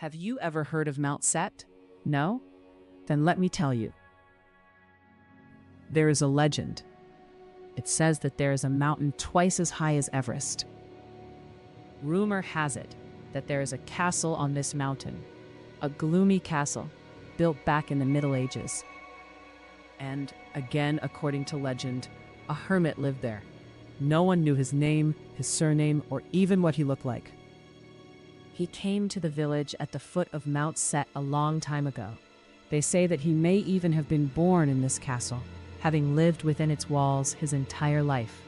Have you ever heard of Mount Set? No? Then let me tell you. There is a legend. It says that there is a mountain twice as high as Everest. Rumor has it that there is a castle on this mountain, a gloomy castle built back in the Middle Ages. And, again, according to legend, a hermit lived there. No one knew his name, his surname, or even what he looked like. He came to the village at the foot of Mount Set a long time ago. They say that he may even have been born in this castle, having lived within its walls his entire life.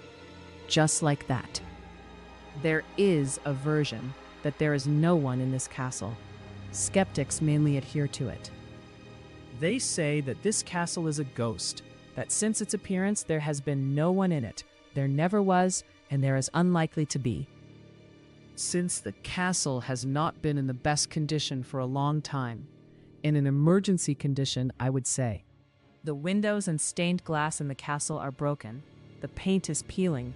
Just like that. There is a version that there is no one in this castle. Skeptics mainly adhere to it. They say that this castle is a ghost, that since its appearance there has been no one in it. There never was, and there is unlikely to be. Since the castle has not been in the best condition for a long time, in an emergency condition, I would say. The windows and stained glass in the castle are broken, the paint is peeling,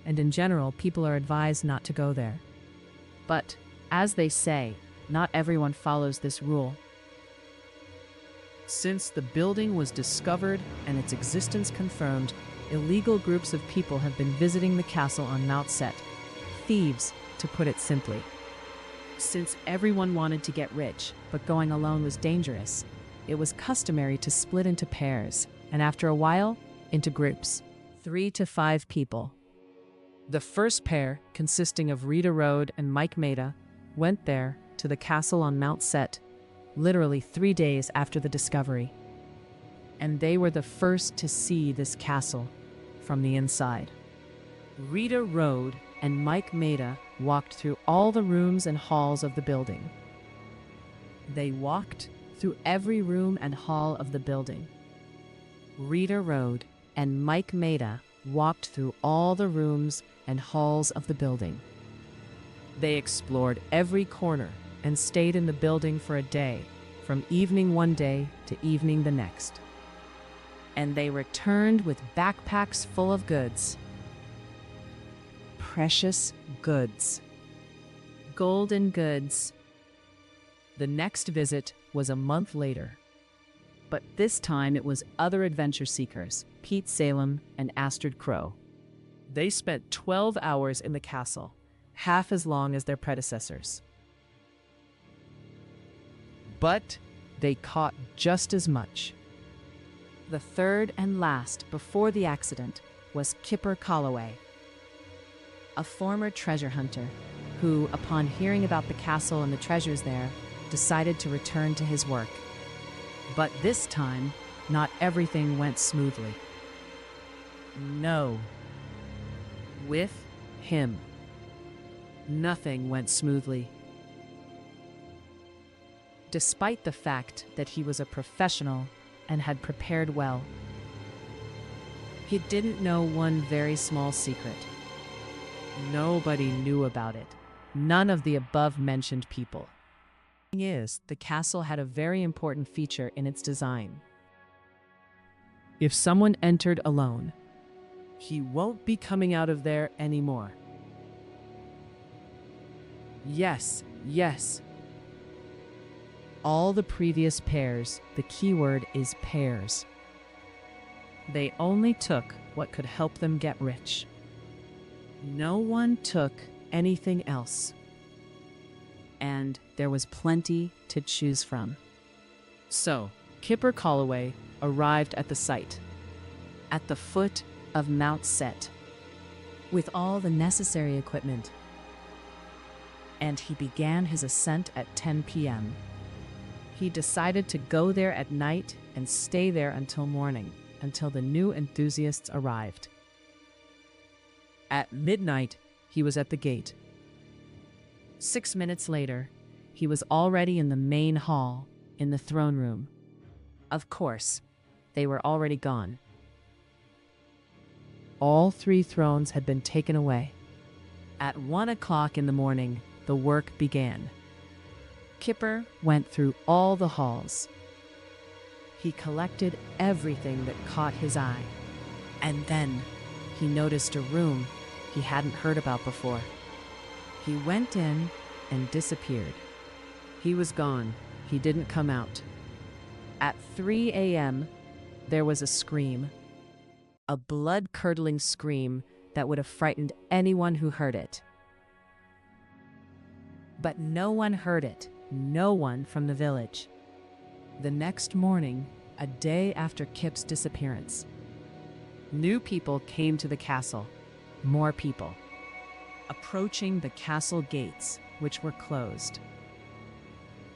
and in general, people are advised not to go there. But, as they say, not everyone follows this rule. Since the building was discovered and its existence confirmed, illegal groups of people have been visiting the castle on Mount Set. Thieves, to put it simply. Since everyone wanted to get rich, but going alone was dangerous, it was customary to split into pairs, and after a while, into groups, 3 to 5 people. The first pair, consisting of Rita Rode and Mike Maida, went there to the castle on Mount Set, literally 3 days after the discovery. And they were the first to see this castle from the inside. Rita Rode and Mike Maida walked through all the rooms and halls of the building. They walked through every room and hall of the building. Rita Rode and Mike Maida walked through all the rooms and halls of the building. They explored every corner and stayed in the building for a day, from evening one day to evening the next. And they returned with backpacks full of goods. Precious goods. Golden goods. The next visit was a month later. But this time it was other adventure seekers, Pete Salem and Astrid Crow. They spent 12 hours in the castle, half as long as their predecessors. But they caught just as much. The third and last before the accident was Kipper Calloway, a former treasure hunter who, upon hearing about the castle and the treasures there, decided to return to his work. But this time, not everything went smoothly. No. With him, nothing went smoothly. Despite the fact that he was a professional and had prepared well, he didn't know one very small secret. Nobody knew about it. None of the above-mentioned people. The thing is, the castle had a very important feature in its design. If someone entered alone, he won't be coming out of there anymore. Yes, yes. All the previous pairs, the keyword is pairs. They only took what could help them get rich. No one took anything else. And there was plenty to choose from. So, Kipper Calloway arrived at the site, at the foot of Mount Set, with all the necessary equipment. And he began his ascent at 10 p.m. He decided to go there at night and stay there until morning, until the new enthusiasts arrived. At midnight, he was at the gate. 6 minutes later, he was already in the main hall, in the throne room. Of course, they were already gone. All 3 thrones had been taken away. At 1 o'clock in the morning, the work began. Kipper went through all the halls. He collected everything that caught his eye. And then he noticed a room he hadn't heard about before. He went in and disappeared. He was gone. He didn't come out. At 3 a.m., there was a scream. A blood-curdling scream that would have frightened anyone who heard it. But no one heard it. No one from the village. The next morning, a day after Kip's disappearance, new people came to the castle. More people. Approaching the castle gates, which were closed.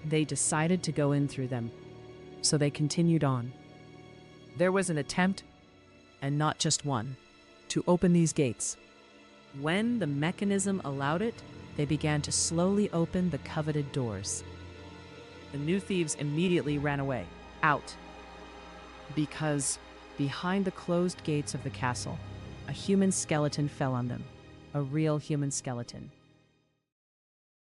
They decided to go in through them, so they continued on. There was an attempt, and not just one, to open these gates. When the mechanism allowed it, they began to slowly open the coveted doors. The new thieves immediately ran away, out, because behind the closed gates of the castle, a human skeleton fell on them, a real human skeleton.